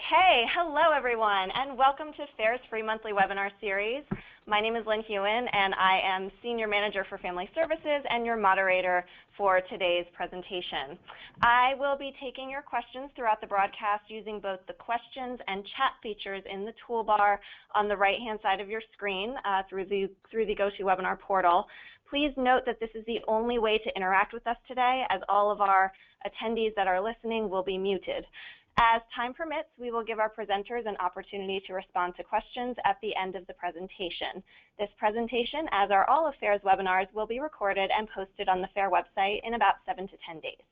Okay, hello everyone, and welcome to FAIR's free monthly webinar series. My name is Lynn Hewen, and I am Senior Manager for Family Services and your moderator for today's presentation. I will be taking your questions throughout the broadcast using both the questions and chat features in the toolbar on the right-hand side of your screen through the GoToWebinar portal. Please note that this is the only way to interact with us today, as all of our attendees that are listening will be muted. As time permits, we will give our presenters an opportunity to respond to questions at the end of the presentation. This presentation, as are all of FAIR's webinars, will be recorded and posted on the FAIR website in about 7 to 10 days.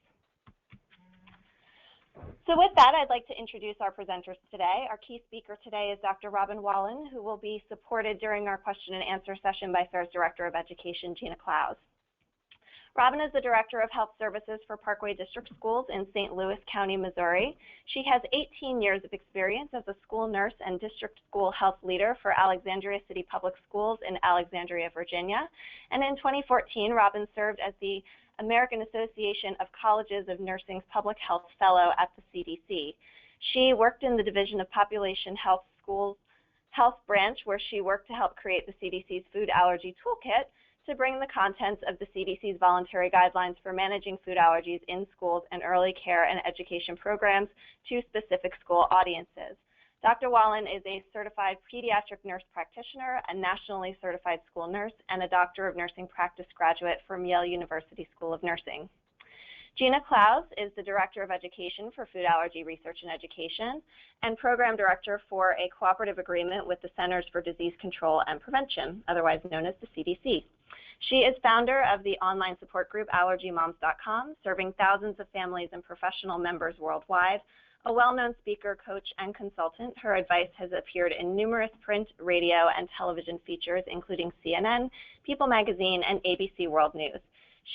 So with that, I'd like to introduce our presenters today. Our key speaker today is Dr. Robin Wallin, who will be supported during our question and answer session by FAIR's Director of Education, Gina Klaus. Robin is the Director of Health Services for Parkway District Schools in St. Louis County, Missouri. She has 18 years of experience as a school nurse and district school health leader for Alexandria City Public Schools in Alexandria, Virginia. And in 2014, Robin served as the American Association of Colleges of Nursing's Public Health Fellow at the CDC. She worked in the Division of Population Health Schools Health Branch, where she worked to help create the CDC's Food Allergy Toolkit, to bring the contents of the CDC's Voluntary Guidelines for Managing Food Allergies in schools and early care and education programs to specific school audiences. Dr. Wallin is a certified pediatric nurse practitioner, a nationally certified school nurse, and a Doctor of Nursing Practice graduate from Yale University School of Nursing. Gina Klaus is the Director of Education for Food Allergy Research and Education and Program Director for a cooperative agreement with the Centers for Disease Control and Prevention, otherwise known as the CDC. She is founder of the online support group allergymoms.com, serving thousands of families and professional members worldwide. A well-known speaker, coach, and consultant, her advice has appeared in numerous print, radio, and television features, including CNN, People Magazine, and ABC World News.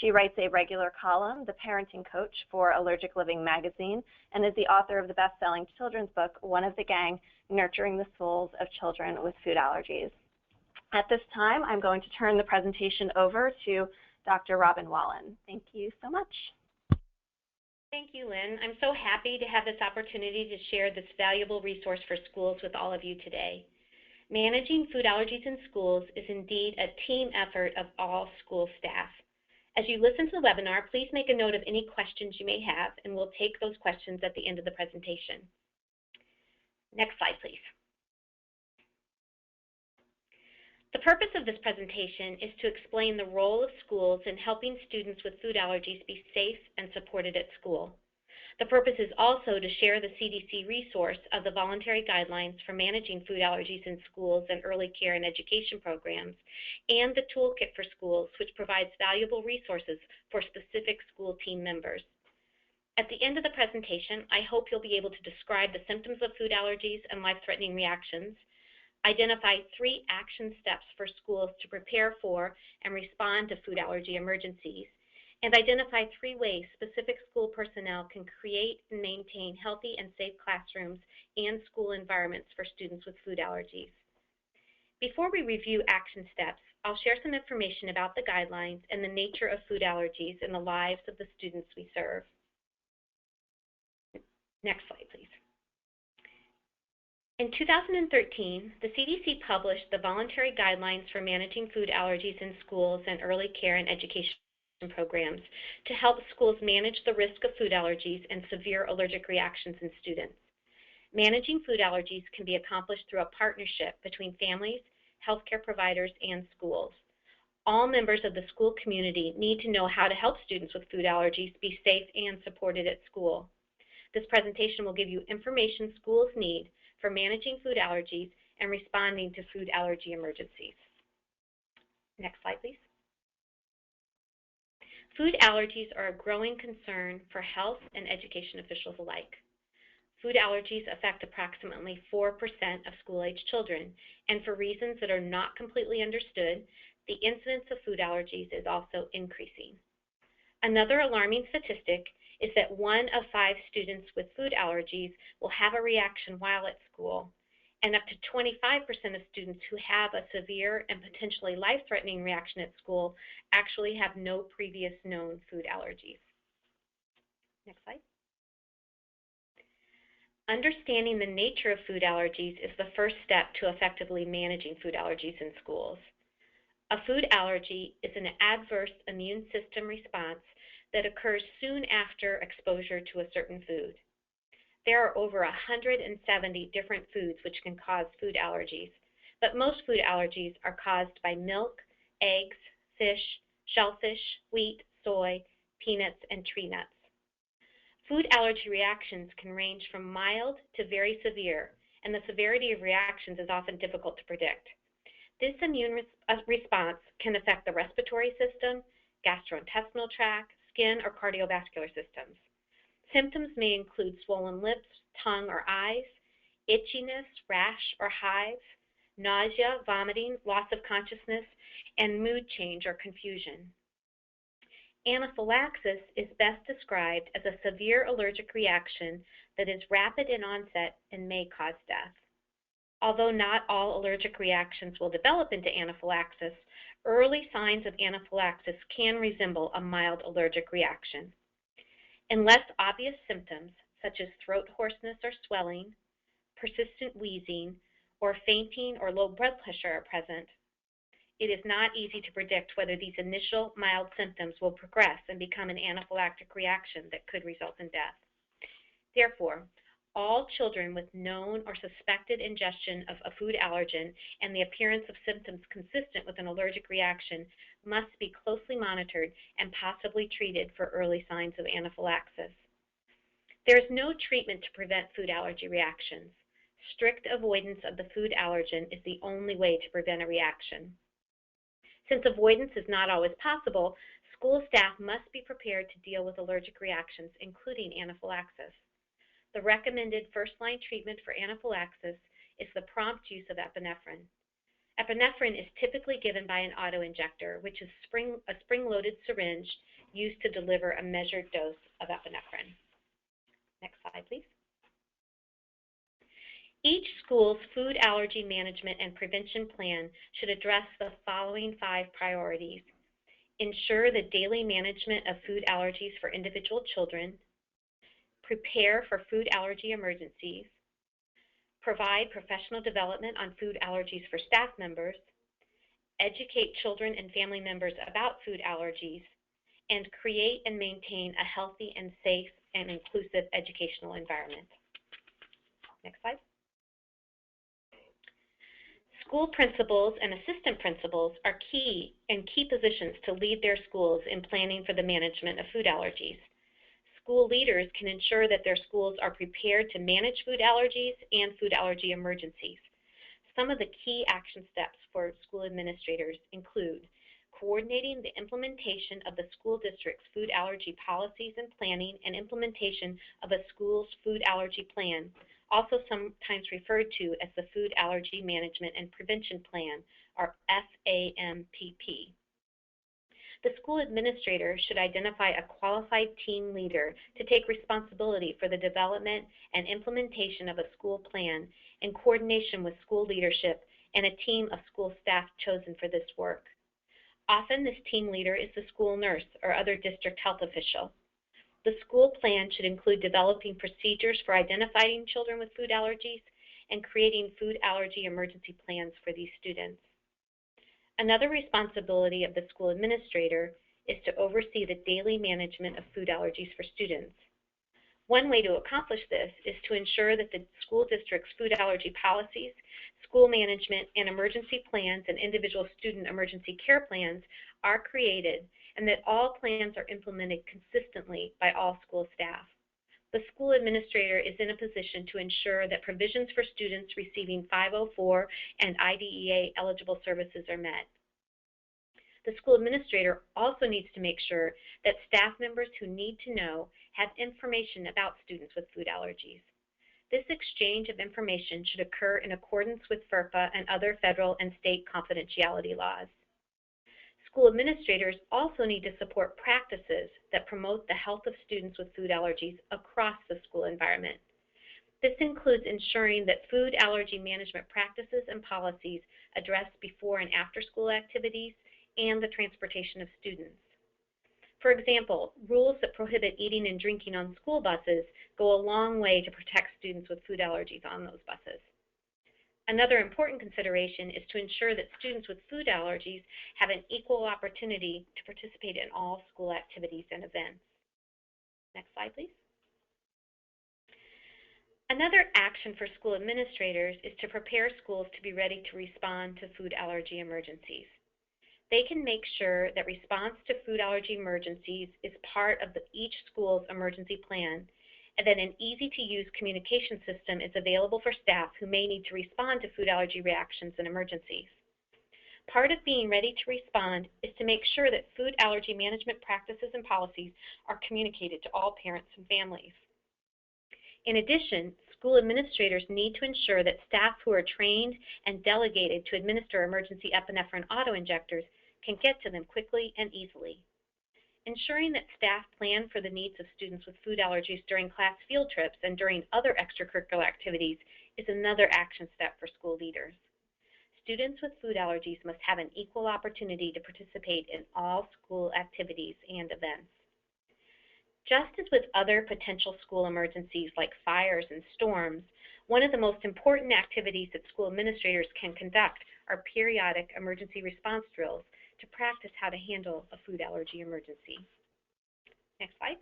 She writes a regular column, The Parenting Coach, for Allergic Living magazine, and is the author of the best-selling children's book, One of the Gang, Nurturing the Souls of Children with Food Allergies. At this time, I'm going to turn the presentation over to Dr. Robin Wallin. Thank you so much. Thank you, Lynn. I'm so happy to have this opportunity to share this valuable resource for schools with all of you today. Managing food allergies in schools is indeed a team effort of all school staff. As you listen to the webinar, please make a note of any questions you may have, and we'll take those questions at the end of the presentation. Next slide, please. The purpose of this presentation is to explain the role of schools in helping students with food allergies be safe and supported at school. The purpose is also to share the CDC resource of the Voluntary Guidelines for Managing Food Allergies in Schools and Early Care and Education Programs, and the Toolkit for Schools, which provides valuable resources for specific school team members. At the end of the presentation, I hope you'll be able to describe the symptoms of food allergies and life-threatening reactions, identify 3 action steps for schools to prepare for and respond to food allergy emergencies, and identify 3 ways specific school personnel can create and maintain healthy and safe classrooms and school environments for students with food allergies. Before we review action steps, I'll share some information about the guidelines and the nature of food allergies in the lives of the students we serve. Next slide, please. In 2013, the CDC published the Voluntary Guidelines for Managing Food Allergies in Schools and Early Care and Education Programs to help schools manage the risk of food allergies and severe allergic reactions in students. Managing food allergies can be accomplished through a partnership between families, healthcare providers, and schools. All members of the school community need to know how to help students with food allergies be safe and supported at school. This presentation will give you information schools need for managing food allergies and responding to food allergy emergencies. Next slide, please. Food allergies are a growing concern for health and education officials alike. Food allergies affect approximately 4% of school-age children, and for reasons that are not completely understood, the incidence of food allergies is also increasing. Another alarming statistic is that 1 of 5 students with food allergies will have a reaction while at school, and up to 25% of students who have a severe and potentially life-threatening reaction at school actually have no previous known food allergies. Next slide. Understanding the nature of food allergies is the first step to effectively managing food allergies in schools. A food allergy is an adverse immune system response that occurs soon after exposure to a certain food. There are over 170 different foods which can cause food allergies, but most food allergies are caused by milk, eggs, fish, shellfish, wheat, soy, peanuts, and tree nuts. Food allergy reactions can range from mild to very severe, and the severity of reactions is often difficult to predict. This immune response can affect the respiratory system, gastrointestinal tract, skin, or cardiovascular systems. Symptoms may include swollen lips, tongue, or eyes, itchiness, rash, or hives, nausea, vomiting, loss of consciousness, and mood change or confusion. Anaphylaxis is best described as a severe allergic reaction that is rapid in onset and may cause death. Although not all allergic reactions will develop into anaphylaxis, early signs of anaphylaxis can resemble a mild allergic reaction. Unless obvious symptoms, such as throat hoarseness or swelling, persistent wheezing, or fainting or low blood pressure are present, it is not easy to predict whether these initial mild symptoms will progress and become an anaphylactic reaction that could result in death. Therefore, all children with known or suspected ingestion of a food allergen and the appearance of symptoms consistent with an allergic reaction must be closely monitored and possibly treated for early signs of anaphylaxis. There is no treatment to prevent food allergy reactions. Strict avoidance of the food allergen is the only way to prevent a reaction. Since avoidance is not always possible, school staff must be prepared to deal with allergic reactions, including anaphylaxis. The recommended first-line treatment for anaphylaxis is the prompt use of epinephrine. Epinephrine is typically given by an autoinjector, which is a spring-loaded syringe used to deliver a measured dose of epinephrine. Next slide, please. Each school's food allergy management and prevention plan should address the following 5 priorities. Ensure the daily management of food allergies for individual children, prepare for food allergy emergencies, provide professional development on food allergies for staff members, educate children and family members about food allergies, and create and maintain a healthy and safe and inclusive educational environment. Next slide. School principals and assistant principals are key positions to lead their schools in planning for the management of food allergies. School leaders can ensure that their schools are prepared to manage food allergies and food allergy emergencies. Some of the key action steps for school administrators include coordinating the implementation of the school district's food allergy policies and planning and implementation of a school's food allergy plan, also sometimes referred to as the Food Allergy Management and Prevention Plan, or FAMPP. The school administrator should identify a qualified team leader to take responsibility for the development and implementation of a school plan in coordination with school leadership and a team of school staff chosen for this work. Often this team leader is the school nurse or other district health official. The school plan should include developing procedures for identifying children with food allergies and creating food allergy emergency plans for these students. Another responsibility of the school administrator is to oversee the daily management of food allergies for students. One way to accomplish this is to ensure that the school district's food allergy policies, school management, and emergency plans and individual student emergency care plans are created and that all plans are implemented consistently by all school staff. The school administrator is in a position to ensure that provisions for students receiving 504 and IDEA eligible services are met. The school administrator also needs to make sure that staff members who need to know have information about students with food allergies. This exchange of information should occur in accordance with FERPA and other federal and state confidentiality laws. School administrators also need to support practices that promote the health of students with food allergies across the school environment. This includes ensuring that food allergy management practices and policies address before and after school activities and the transportation of students. For example, rules that prohibit eating and drinking on school buses go a long way to protect students with food allergies on those buses. Another important consideration is to ensure that students with food allergies have an equal opportunity to participate in all school activities and events. Next slide, please. Another action for school administrators is to prepare schools to be ready to respond to food allergy emergencies. They can make sure that response to food allergy emergencies is part of each school's emergency plan, and that an easy-to-use communication system is available for staff who may need to respond to food allergy reactions and emergencies. Part of being ready to respond is to make sure that food allergy management practices and policies are communicated to all parents and families. In addition, school administrators need to ensure that staff who are trained and delegated to administer emergency epinephrine autoinjectors can get to them quickly and easily. Ensuring that staff plan for the needs of students with food allergies during class field trips and during other extracurricular activities is another action step for school leaders. Students with food allergies must have an equal opportunity to participate in all school activities and events. Just as with other potential school emergencies like fires and storms, one of the most important activities that school administrators can conduct are periodic emergency response drills to practice how to handle a food allergy emergency. Next slide.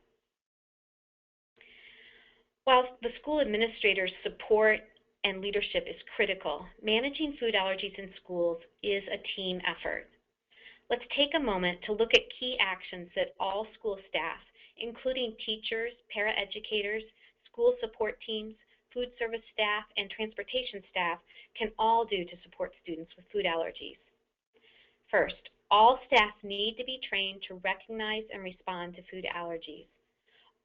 While the school administrator's support and leadership is critical, managing food allergies in schools is a team effort. Let's take a moment to look at key actions that all school staff, including teachers, paraeducators, school support teams, food service staff, and transportation staff, can all do to support students with food allergies. First, all staff need to be trained to recognize and respond to food allergies.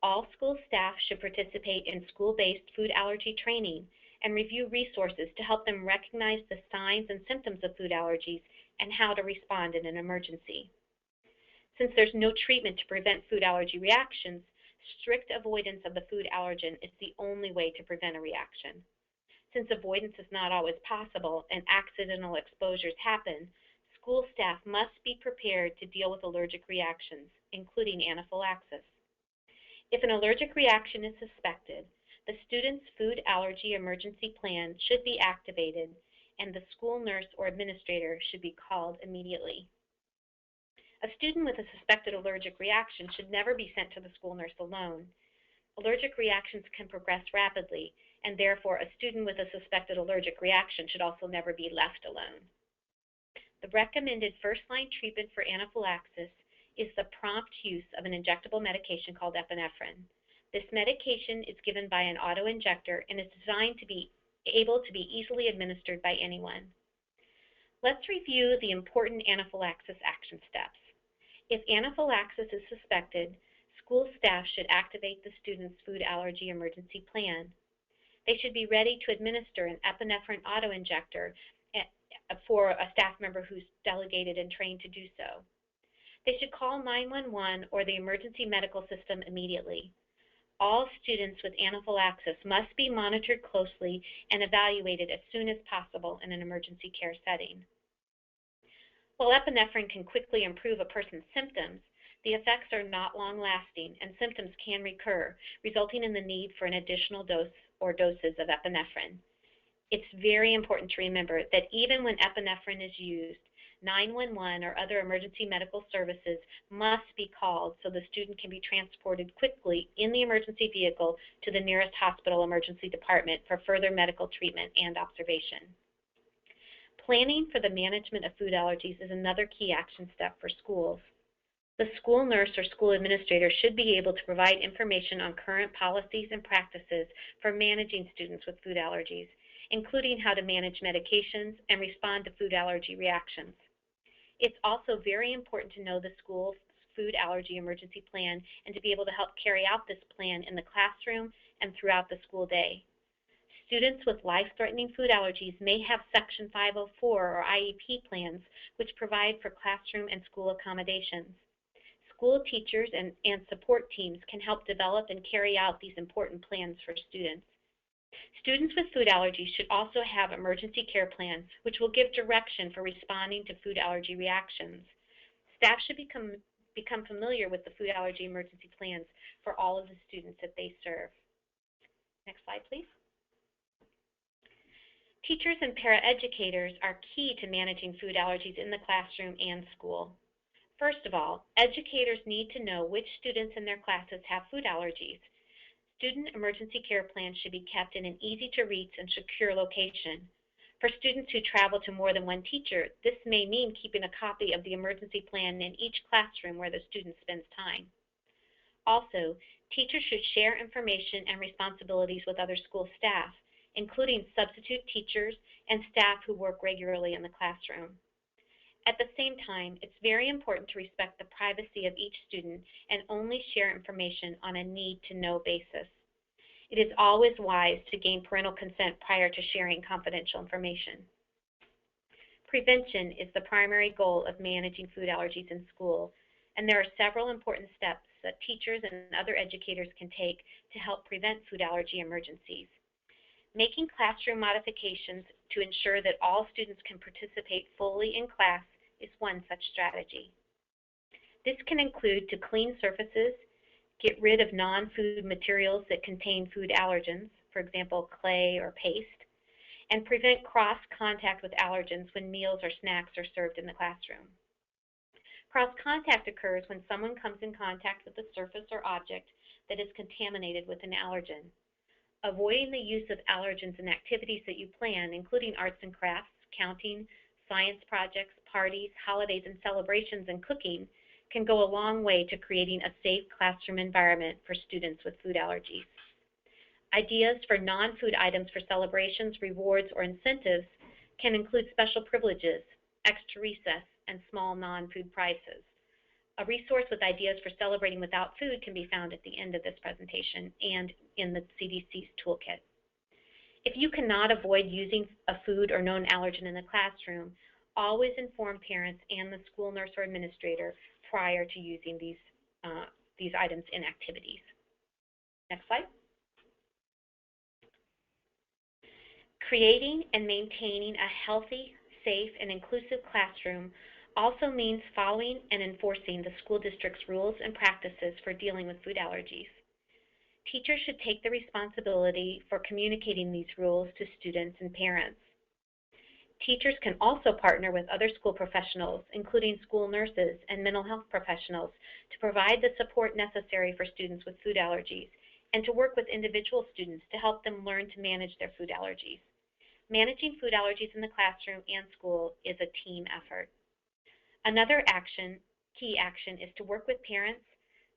All school staff should participate in school-based food allergy training and review resources to help them recognize the signs and symptoms of food allergies and how to respond in an emergency. Since there's no treatment to prevent food allergy reactions, strict avoidance of the food allergen is the only way to prevent a reaction. Since avoidance is not always possible and accidental exposures happen, school staff must be prepared to deal with allergic reactions, including anaphylaxis. If an allergic reaction is suspected, the student's food allergy emergency plan should be activated, and the school nurse or administrator should be called immediately. A student with a suspected allergic reaction should never be sent to the school nurse alone. Allergic reactions can progress rapidly, and therefore a student with a suspected allergic reaction should also never be left alone. The recommended first-line treatment for anaphylaxis is the prompt use of an injectable medication called epinephrine. This medication is given by an autoinjector and is designed to be able to be easily administered by anyone. Let's review the important anaphylaxis action steps. If anaphylaxis is suspected, school staff should activate the student's food allergy emergency plan. They should be ready to administer an epinephrine autoinjector for a staff member who's delegated and trained to do so. They should call 911 or the emergency medical system immediately. All students with anaphylaxis must be monitored closely and evaluated as soon as possible in an emergency care setting. While epinephrine can quickly improve a person's symptoms, the effects are not long-lasting and symptoms can recur, resulting in the need for an additional dose or doses of epinephrine. It's very important to remember that even when epinephrine is used, 911 or other emergency medical services must be called so the student can be transported quickly in the emergency vehicle to the nearest hospital emergency department for further medical treatment and observation. Planning for the management of food allergies is another key action step for schools. The school nurse or school administrator should be able to provide information on current policies and practices for managing students with food allergies, including how to manage medications and respond to food allergy reactions. It's also very important to know the school's food allergy emergency plan and to be able to help carry out this plan in the classroom and throughout the school day. Students with life-threatening food allergies may have Section 504 or IEP plans, which provide for classroom and school accommodations. School teachers and support teams can help develop and carry out these important plans for students. Students with food allergies should also have emergency care plans, which will give direction for responding to food allergy reactions. Staff should become become familiar with the food allergy emergency plans for all of the students that they serve. Next slide, please. Teachers and paraeducators are key to managing food allergies in the classroom and school. First of all, educators need to know which students in their classes have food allergies. Student emergency care plans should be kept in an easy-to-reach and secure location. For students who travel to more than one teacher, this may mean keeping a copy of the emergency plan in each classroom where the student spends time. Also, teachers should share information and responsibilities with other school staff, including substitute teachers and staff who work regularly in the classroom. At the same time, it's very important to respect the privacy of each student and only share information on a need-to-know basis. It is always wise to gain parental consent prior to sharing confidential information. Prevention is the primary goal of managing food allergies in school, and there are several important steps that teachers and other educators can take to help prevent food allergy emergencies. Making classroom modifications to ensure that all students can participate fully in class is one such strategy. This can include to clean surfaces, get rid of non-food materials that contain food allergens, for example, clay or paste, and prevent cross-contact with allergens when meals or snacks are served in the classroom. Cross-contact occurs when someone comes in contact with a surface or object that is contaminated with an allergen. Avoiding the use of allergens in activities that you plan, including arts and crafts, counting, science projects, parties, holidays and celebrations, and cooking, can go a long way to creating a safe classroom environment for students with food allergies. Ideas for non-food items for celebrations, rewards, or incentives can include special privileges, extra recess, and small non-food prizes. A resource with ideas for celebrating without food can be found at the end of this presentation and in the CDC's toolkit. If you cannot avoid using a food or known allergen in the classroom, always inform parents and the school nurse or administrator prior to using these items in activities. Next slide. Creating and maintaining a healthy, safe, and inclusive classroom also means following and enforcing the school district's rules and practices for dealing with food allergies. Teachers should take the responsibility for communicating these rules to students and parents. Teachers can also partner with other school professionals, including school nurses and mental health professionals, to provide the support necessary for students with food allergies and to work with individual students to help them learn to manage their food allergies. Managing food allergies in the classroom and school is a team effort. Another key action is to work with parents,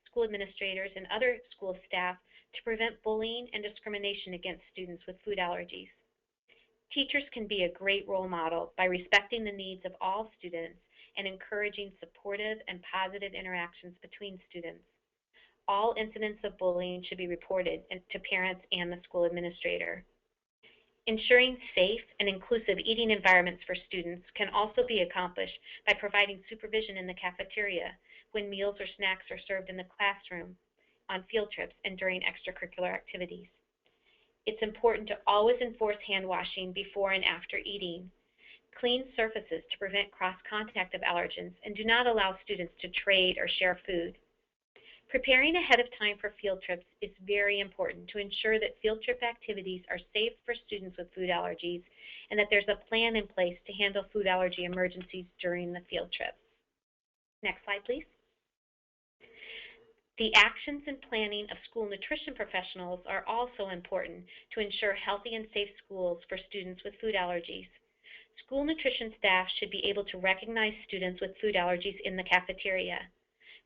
school administrators, and other school staff to prevent bullying and discrimination against students with food allergies. Teachers can be a great role model by respecting the needs of all students and encouraging supportive and positive interactions between students. All incidents of bullying should be reported to parents and the school administrator. Ensuring safe and inclusive eating environments for students can also be accomplished by providing supervision in the cafeteria when meals or snacks are served in the classroom, on field trips, and during extracurricular activities. It's important to always enforce hand washing before and after eating. Clean surfaces to prevent cross-contact of allergens, and do not allow students to trade or share food. Preparing ahead of time for field trips is very important to ensure that field trip activities are safe for students with food allergies and that there's a plan in place to handle food allergy emergencies during the field trip. Next slide, please. The actions and planning of school nutrition professionals are also important to ensure healthy and safe schools for students with food allergies. School nutrition staff should be able to recognize students with food allergies in the cafeteria.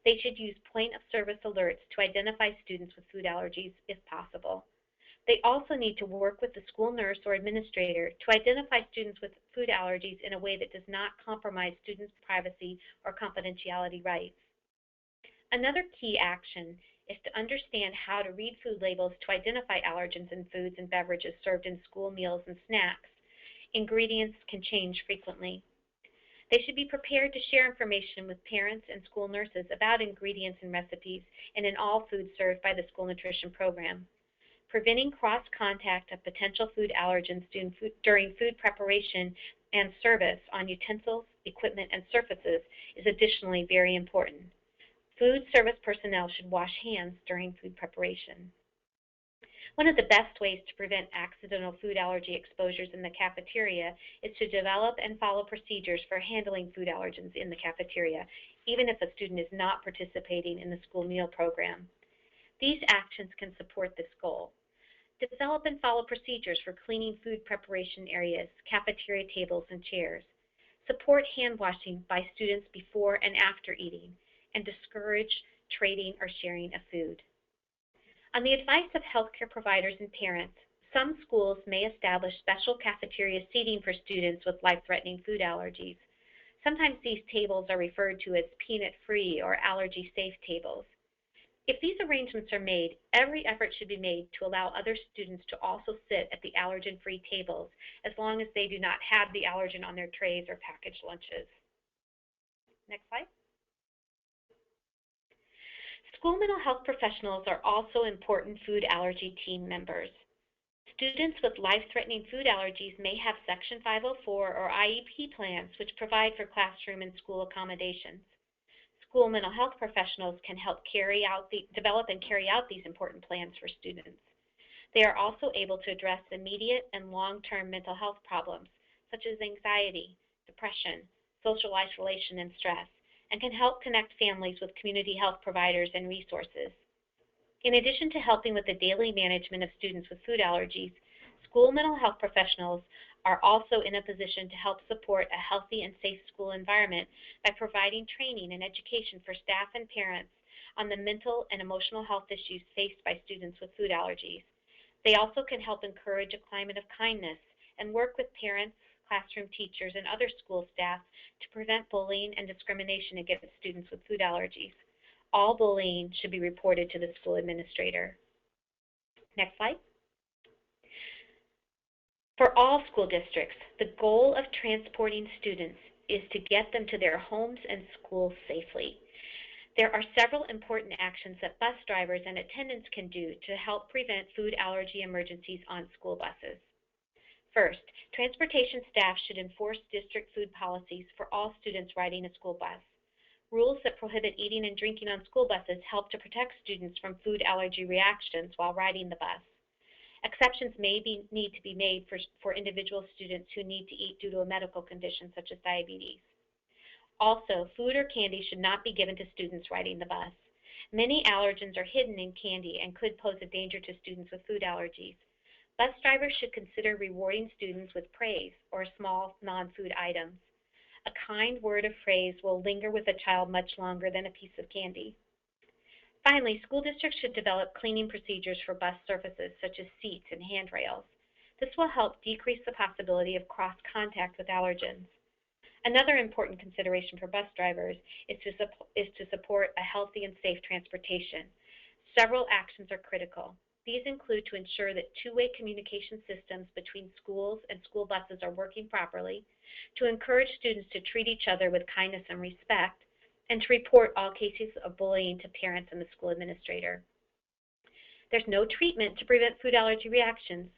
They should use point-of-service alerts to identify students with food allergies if possible. They also need to work with the school nurse or administrator to identify students with food allergies in a way that does not compromise students' privacy or confidentiality rights. Another key action is to understand how to read food labels to identify allergens in foods and beverages served in school meals and snacks. Ingredients can change frequently. They should be prepared to share information with parents and school nurses about ingredients and recipes and in all foods served by the school nutrition program. Preventing cross-contact of potential food allergens during food preparation and service on utensils, equipment, and surfaces is additionally very important. Food service personnel should wash hands during food preparation. One of the best ways to prevent accidental food allergy exposures in the cafeteria is to develop and follow procedures for handling food allergens in the cafeteria, even if a student is not participating in the school meal program. These actions can support this goal. Develop and follow procedures for cleaning food preparation areas, cafeteria tables, and chairs. Support hand washing by students before and after eating, and discourage trading or sharing of food. On the advice of healthcare providers and parents, some schools may establish special cafeteria seating for students with life-threatening food allergies. Sometimes these tables are referred to as peanut-free or allergy-safe tables. If these arrangements are made, every effort should be made to allow other students to also sit at the allergen-free tables, as long as they do not have the allergen on their trays or packaged lunches. Next slide. School mental health professionals are also important food allergy team members. Students with life-threatening food allergies may have Section 504 or IEP plans which provide for classroom and school accommodations. School mental health professionals can help develop and carry out these important plans for students. They are also able to address immediate and long-term mental health problems such as anxiety, depression, social isolation, and stress, and can help connect families with community health providers and resources. In addition to helping with the daily management of students with food allergies, school mental health professionals are also in a position to help support a healthy and safe school environment by providing training and education for staff and parents on the mental and emotional health issues faced by students with food allergies. They also can help encourage a climate of kindness and work with parents, classroom teachers, and other school staff to prevent bullying and discrimination against students with food allergies. All bullying should be reported to the school administrator. Next slide. For all school districts, the goal of transporting students is to get them to their homes and schools safely. There are several important actions that bus drivers and attendants can do to help prevent food allergy emergencies on school buses. First, transportation staff should enforce district food policies for all students riding a school bus. Rules that prohibit eating and drinking on school buses help to protect students from food allergy reactions while riding the bus. Exceptions may need to be made for individual students who need to eat due to a medical condition such as diabetes. Also, food or candy should not be given to students riding the bus. Many allergens are hidden in candy and could pose a danger to students with food allergies. Bus drivers should consider rewarding students with praise or small non-food items. A kind word of praise will linger with a child much longer than a piece of candy. Finally, school districts should develop cleaning procedures for bus surfaces such as seats and handrails. This will help decrease the possibility of cross-contact with allergens. Another important consideration for bus drivers is to support a healthy and safe transportation. Several actions are critical. These include to ensure that two-way communication systems between schools and school buses are working properly, to encourage students to treat each other with kindness and respect, and to report all cases of bullying to parents and the school administrator. There's no treatment to prevent food allergy reactions.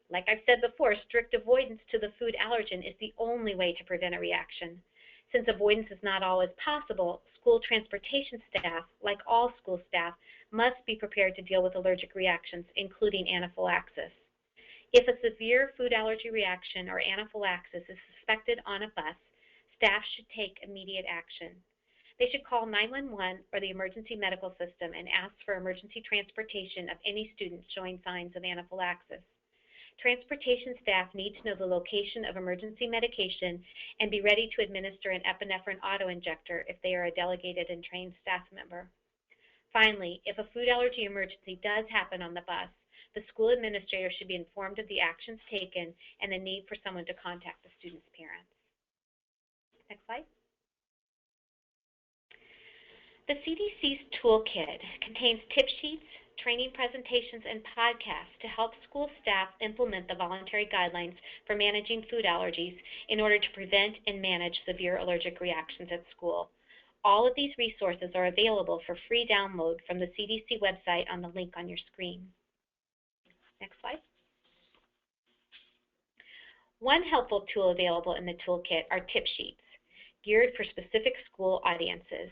Like I've said before, strict avoidance to the food allergen is the only way to prevent a reaction. Since avoidance is not always possible, school transportation staff, like all school staff, must be prepared to deal with allergic reactions, including anaphylaxis. If a severe food allergy reaction or anaphylaxis is suspected on a bus, staff should take immediate action. They should call 911 or the emergency medical system and ask for emergency transportation of any student showing signs of anaphylaxis. Transportation staff need to know the location of emergency medication and be ready to administer an epinephrine autoinjector if they are a delegated and trained staff member. Finally, if a food allergy emergency does happen on the bus, the school administrator should be informed of the actions taken and the need for someone to contact the student's parents. Next slide. The CDC's Toolkit contains tip sheets, training presentations, and podcasts to help school staff implement the voluntary guidelines for managing food allergies in order to prevent and manage severe allergic reactions at school. All of these resources are available for free download from the CDC website on the link on your screen. Next slide. One helpful tool available in the toolkit are tip sheets, geared for specific school audiences.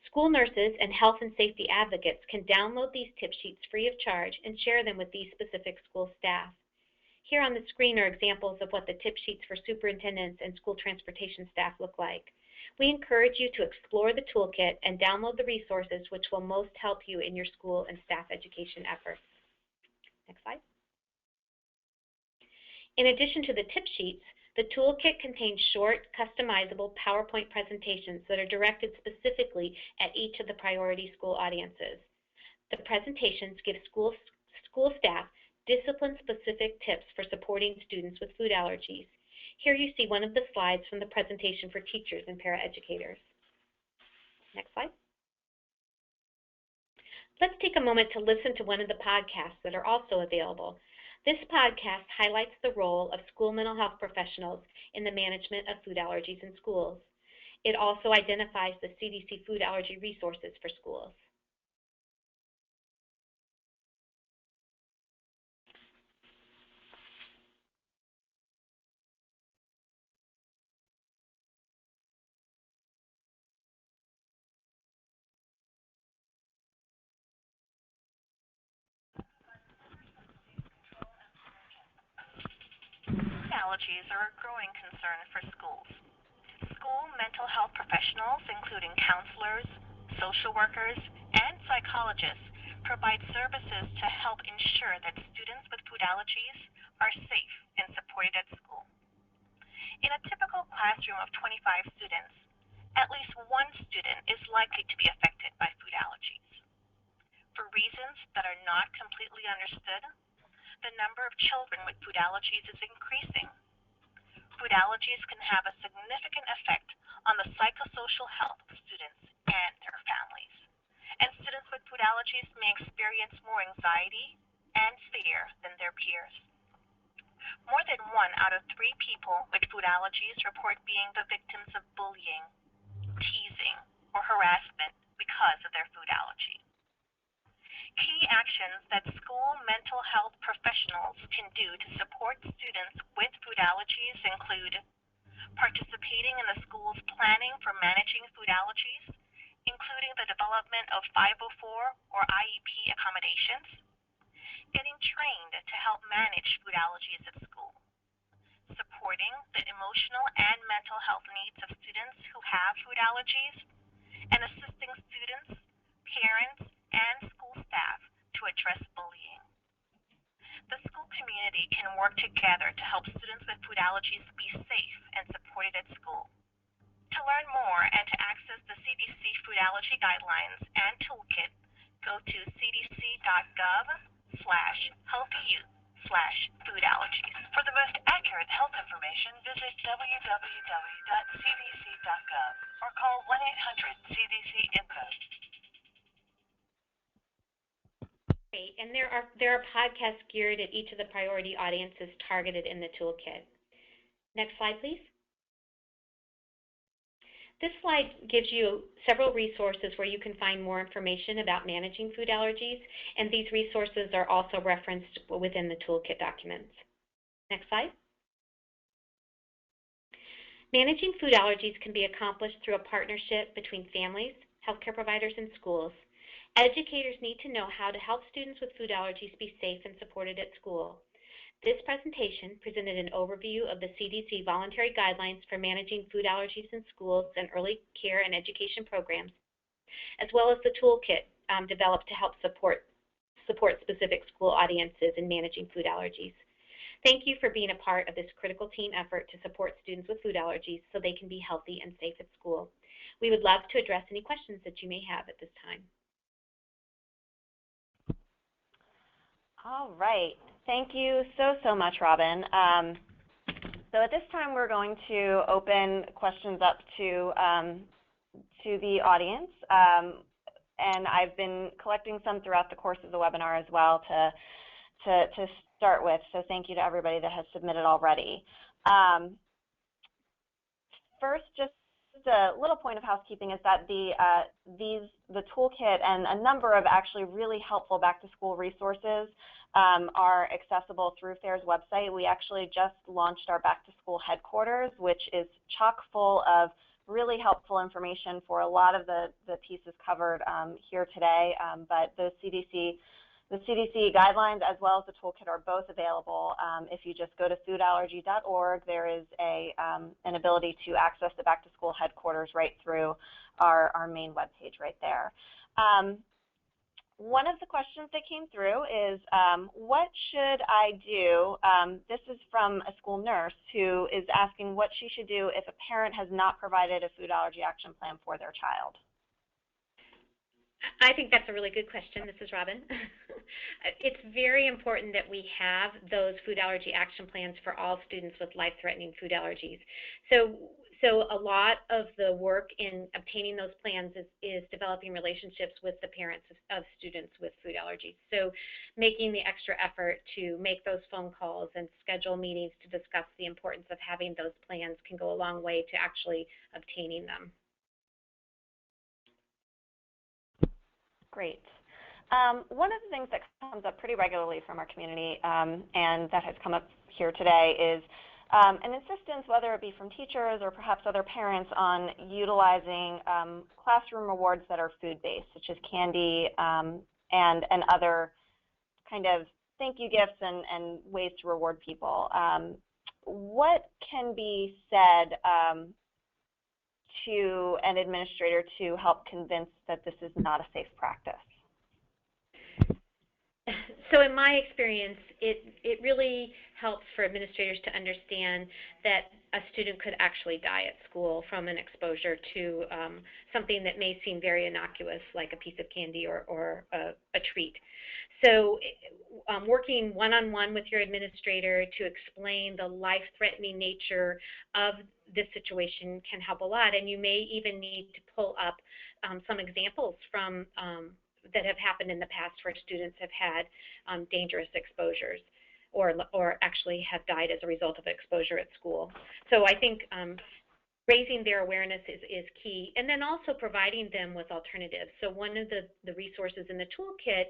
School nurses and health and safety advocates can download these tip sheets free of charge and share them with these specific school staff. Here on the screen are examples of what the tip sheets for superintendents and school transportation staff look like. We encourage you to explore the toolkit and download the resources which will most help you in your school and staff education efforts. Next slide. In addition to the tip sheets, the toolkit contains short, customizable PowerPoint presentations that are directed specifically at each of the priority school audiences. The presentations give school staff discipline-specific tips for supporting students with food allergies. Here you see one of the slides from the presentation for teachers and paraeducators. Next slide. Let's take a moment to listen to one of the podcasts that are also available. This podcast highlights the role of school mental health professionals in the management of food allergies in schools. It also identifies the CDC food allergy resources for schools. Allergies are a growing concern for schools. School mental health professionals, including counselors, social workers, and psychologists, provide services to help ensure that students with food allergies are safe and supported at school. In a typical classroom of 25 students, at least one student is likely to be affected by food allergies. For reasons that are not completely understood, the number of children with food allergies is increasing. Food allergies can have a significant effect on the psychosocial health of students and their families. And students with food allergies may experience more anxiety and fear than their peers. More than 1 out of 3 people with food allergies report being the victims of bullying, teasing, or harassment because of their food allergy. Key actions that school mental health professionals can do to support students with food allergies include participating in the school's planning for managing food allergies, including the development of 504 or IEP accommodations, getting trained to help manage food allergies at school, supporting the emotional and mental health needs of students who have food allergies, and assisting students, parents, and school staff to address bullying. The school community can work together to help students with food allergies be safe and supported at school. To learn more and to access the CDC Food Allergy Guidelines and Toolkit, go to cdc.gov/healthyyouth/food allergies. For the most accurate health information, visit www.cdc.gov or call 1-800-CDC-INFO. Great, and there are podcasts geared at each of the priority audiences targeted in the toolkit. Next slide, please. This slide gives you several resources where you can find more information about managing food allergies, and these resources are also referenced within the toolkit documents. Next slide. Managing food allergies can be accomplished through a partnership between families, healthcare providers, and schools. Educators need to know how to help students with food allergies be safe and supported at school. This presentation presented an overview of the CDC Voluntary Guidelines for Managing Food Allergies in Schools and Early Care and Education Programs, as well as the toolkit developed to help support specific school audiences in managing food allergies. Thank you for being a part of this critical team effort to support students with food allergies so they can be healthy and safe at school. We would love to address any questions that you may have at this time. All right. Thank you so much, Robin. So at this time, we're going to open questions up to the audience. And I've been collecting some throughout the course of the webinar as well to start with. So thank you to everybody that has submitted already. First, just a little point of housekeeping is that the toolkit and a number of actually really helpful back-to-school resources are accessible through FAIR's website. We actually just launched our back-to-school headquarters, which is chock full of really helpful information for a lot of the pieces covered here today, but the CDC guidelines as well as the toolkit are both available. If you just go to foodallergy.org, there is an ability to access the back to school headquarters right through our main webpage right there. One of the questions that came through is, what should I do? This is from a school nurse who is asking what she should do if a parent has not provided a food allergy action plan for their child. I think that's a really good question. This is Robin. It's very important that we have those food allergy action plans for all students with life-threatening food allergies. So a lot of the work in obtaining those plans is developing relationships with the parents of students with food allergies. So making the extra effort to make those phone calls and schedule meetings to discuss the importance of having those plans can go a long way to actually obtaining them. Great. One of the things that comes up pretty regularly from our community and that has come up here today is an insistence, whether it be from teachers or perhaps other parents, on utilizing classroom rewards that are food-based, such as candy and other kind of thank you gifts and ways to reward people. What can be said to an administrator to help convince that this is not a safe practice? So in my experience, it really helps for administrators to understand that a student could actually die at school from an exposure to something that may seem very innocuous, like a piece of candy or a treat. So working one-on-one with your administrator to explain the life-threatening nature of this situation can help a lot, and you may even need to pull up some examples from that have happened in the past where students have had dangerous exposures or actually have died as a result of exposure at school. So I think raising their awareness is key, and then also providing them with alternatives. So one of the resources in the toolkit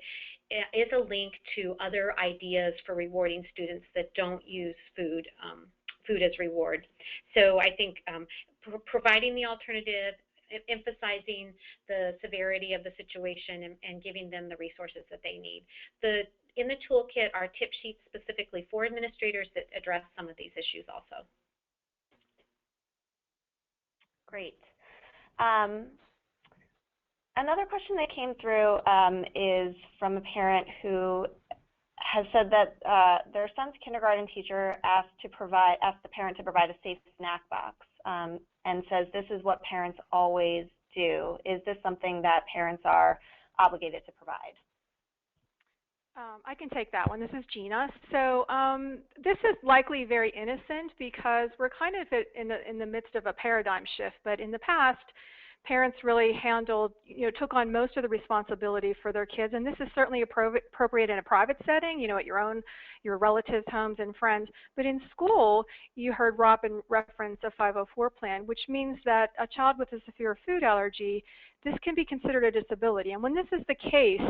is a link to other ideas for rewarding students that don't use food as reward. So I think providing the alternative, emphasizing the severity of the situation, and giving them the resources that they need. In the toolkit are tip sheets specifically for administrators that address some of these issues also. Great. Another question that came through is from a parent who has said that their son's kindergarten teacher asked the parent to provide a safe snack box and says this is what parents always do. Is this something that parents are obligated to provide? I can take that one. This is Gina. So this is likely very innocent because we're kind of in the midst of a paradigm shift. But in the past, parents really took on most of the responsibility for their kids, and this is certainly appropriate in a private setting, at your relatives' homes and friends. But in school, you heard Robin reference a 504 plan, which means that a child with a severe food allergy, this can be considered a disability. And when this is the case,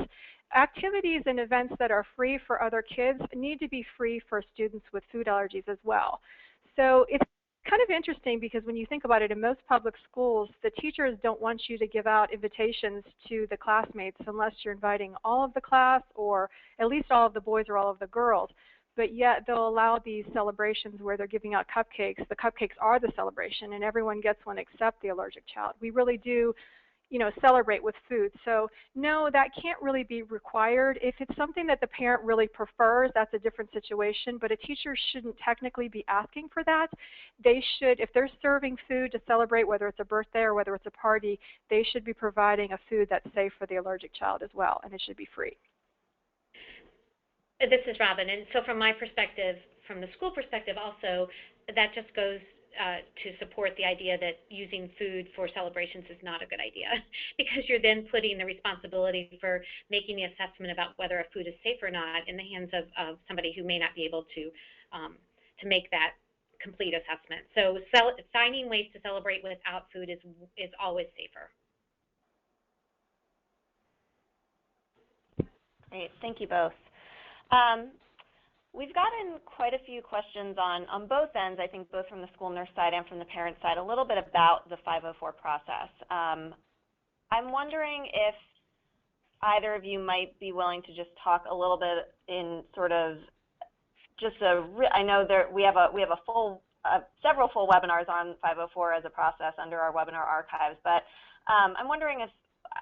activities and events that are free for other kids need to be free for students with food allergies as well. So it's kind of interesting because when you think about it, in most public schools, the teachers don't want you to give out invitations to the classmates unless you're inviting all of the class or at least all of the boys or all of the girls. But yet they'll allow these celebrations where they're giving out cupcakes. The cupcakes are the celebration, and everyone gets one except the allergic child. We really do celebrate with food. So no, that can't really be required. If it's something that the parent really prefers, that's a different situation, but a teacher shouldn't technically be asking for that. They should, if they're serving food to celebrate, whether it's a birthday or whether it's a party, they should be providing a food that's safe for the allergic child as well, and it should be free. This is Robin, and so from my perspective, from the school perspective also, that just goes to support the idea that using food for celebrations is not a good idea because you're then putting the responsibility for making the assessment about whether a food is safe or not in the hands of somebody who may not be able to make that complete assessment. So finding ways to celebrate without food is always safer. Great, thank you both. We've gotten quite a few questions on both ends, I think both from the school nurse side and from the parent side, a little bit about the 504 process. I'm wondering if either of you might be willing to just talk a little bit in sort of just I know we have a full, several full webinars on 504 as a process under our webinar archives, but I'm wondering if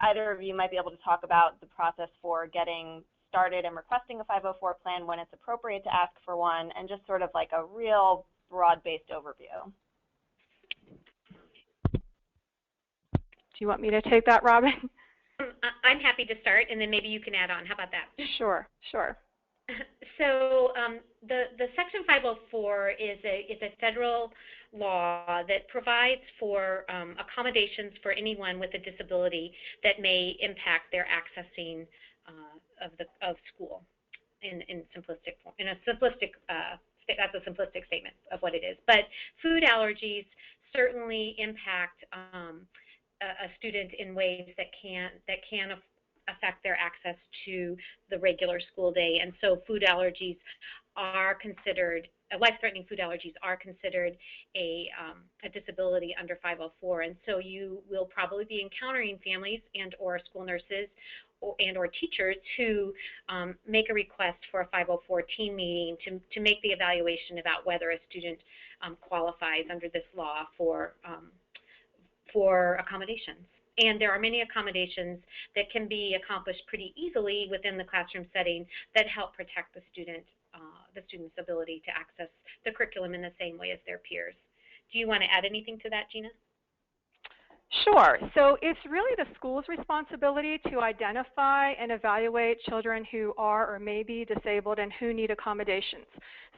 either of you might be able to talk about the process for getting started and requesting a 504 plan, when it's appropriate to ask for one, and just sort of like a real broad-based overview. Do you want me to take that, Robin? I'm happy to start, and then maybe you can add on. How about that? Sure, sure. So the Section 504 is a federal law that provides for accommodations for anyone with a disability that may impact their accessing of school in a simplistic that's a simplistic statement of what it is. But food allergies certainly impact a student in ways that can affect their access to the regular school day. And so food allergies are considered, life-threatening food allergies are considered a disability under 504. And so you will probably be encountering families and or school nurses and or teachers who make a request for a 504 team meeting to make the evaluation about whether a student qualifies under this law for accommodations. And there are many accommodations that can be accomplished pretty easily within the classroom setting that help protect the student's ability to access the curriculum in the same way as their peers. Do you want to add anything to that, Gina? Sure. So it's really the school's responsibility to identify and evaluate children who are or may be disabled and who need accommodations.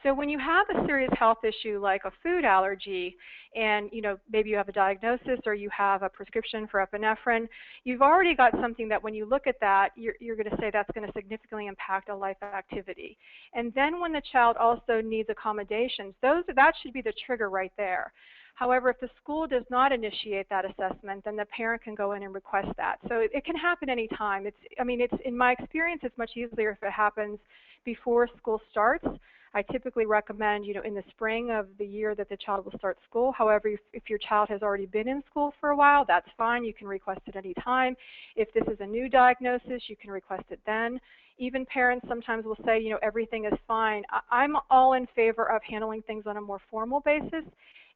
So when you have a serious health issue like a food allergy, and maybe you have a diagnosis or you have a prescription for epinephrine, you've already got something that when you look at that, you're going to say that's going to significantly impact a life activity. And then when the child also needs accommodations, that should be the trigger right there. However, if the school does not initiate that assessment, then the parent can go in and request that. So it can happen anytime. In my experience, it's much easier if it happens before school starts. I typically recommend, in the spring of the year that the child will start school. However, if your child has already been in school for a while, that's fine. You can request it any time. If this is a new diagnosis, you can request it then. Even parents sometimes will say, everything is fine. I'm all in favor of handling things on a more formal basis.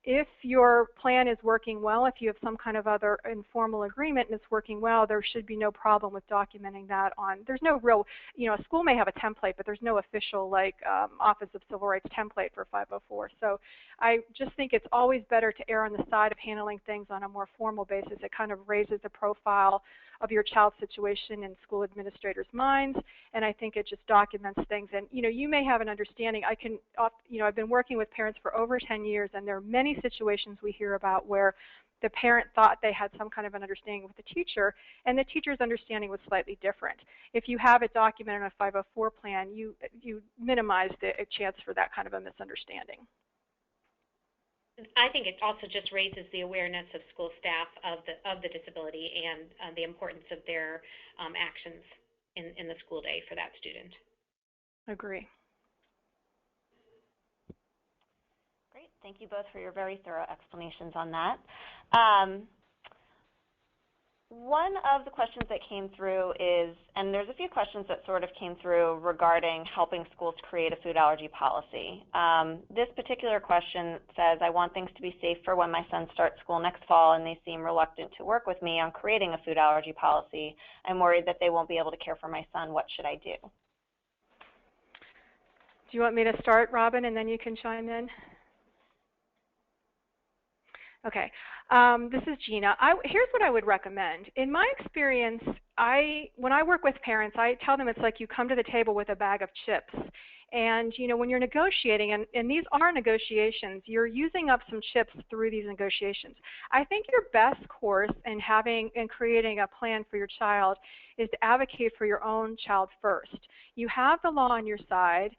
If your plan is working well, if you have some kind of other informal agreement and it's working well, there should be no problem with documenting that on. There's no real, a school may have a template, but there's no official Office of Civil Rights template for 504. So I just think it's always better to err on the side of handling things on a more formal basis. It kind of raises the profile of your child's situation in school administrators' minds, and I think it just documents things. And you may have an understanding. I've been working with parents for over 10 years, and there are many situations we hear about where the parent thought they had some kind of an understanding with the teacher, and the teacher's understanding was slightly different. If you have it documented in a 504 plan, you minimize the chance for that kind of a misunderstanding. I think it also just raises the awareness of school staff of the disability and the importance of their actions in the school day for that student. Agree. Great. Thank you both for your very thorough explanations on that. One of the questions that came through is, and there's a few questions that sort of came through regarding helping schools create a food allergy policy. This particular question says, I want things to be safe for when my son starts school next fall and they seem reluctant to work with me on creating a food allergy policy. I'm worried that they won't be able to care for my son. What should I do? Do you want me to start, Robin, and then you can chime in? Okay, this is Gina. Here's what I would recommend. In my experience, when I work with parents, I tell them it's like you come to the table with a bag of chips. And when you're negotiating, and these are negotiations, you're using up some chips through these negotiations. I think your best course in creating a plan for your child is to advocate for your own child first. You have the law on your side.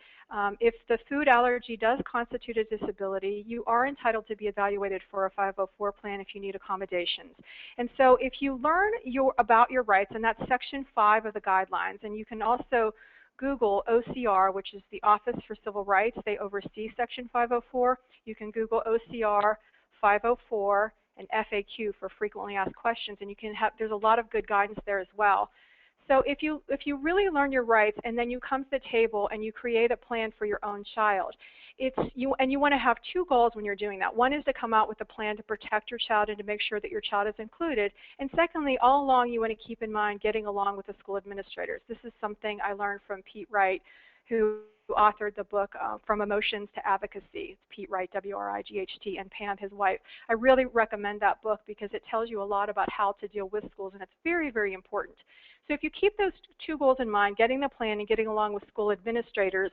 If the food allergy does constitute a disability, you are entitled to be evaluated for a 504 plan if you need accommodations. And so if you learn about your rights, and that's Section 5 of the guidelines, and you can also Google OCR, which is the Office for Civil Rights. They oversee Section 504. You can Google OCR 504 and FAQ for frequently asked questions, and you can have, there's a lot of good guidance there as well. So if you really learn your rights and then you come to the table and you create a plan for your own child, you want to have two goals when you're doing that. One is to come out with a plan to protect your child and to make sure that your child is included. And secondly, all along you want to keep in mind getting along with the school administrators. This is something I learned from Pete Wright, who authored the book From Emotions to Advocacy. It's Pete Wright, W-R-I-G-H-T, and Pam, his wife. I really recommend that book because it tells you a lot about how to deal with schools, and it's very, very important. So if you keep those two goals in mind, getting the plan and getting along with school administrators,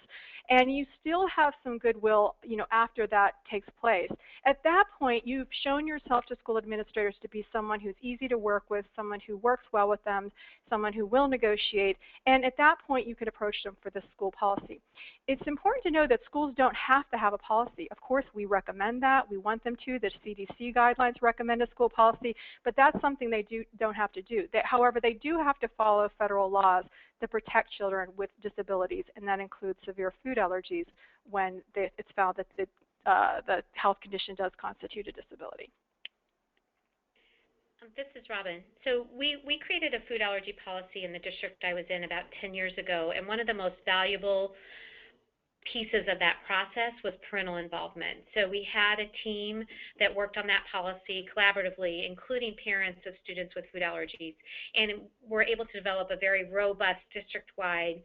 and you still have some goodwill, after that takes place, at that point you've shown yourself to school administrators to be someone who's easy to work with, someone who works well with them, someone who will negotiate, and at that point you could approach them for the school policy. It's important to know that schools don't have to have a policy. Of course, we recommend that. We want them to. The CDC guidelines recommend a school policy, but that's something they don't have to do. However, they do have to follow federal laws to protect children with disabilities, and that includes severe food allergies when it's found that the health condition does constitute a disability. This is Robin. So we created a food allergy policy in the district I was in about 10 years ago, and one of the most valuable pieces of that process was parental involvement. So we had a team that worked on that policy collaboratively, including parents of students with food allergies, and were able to develop a very robust district-wide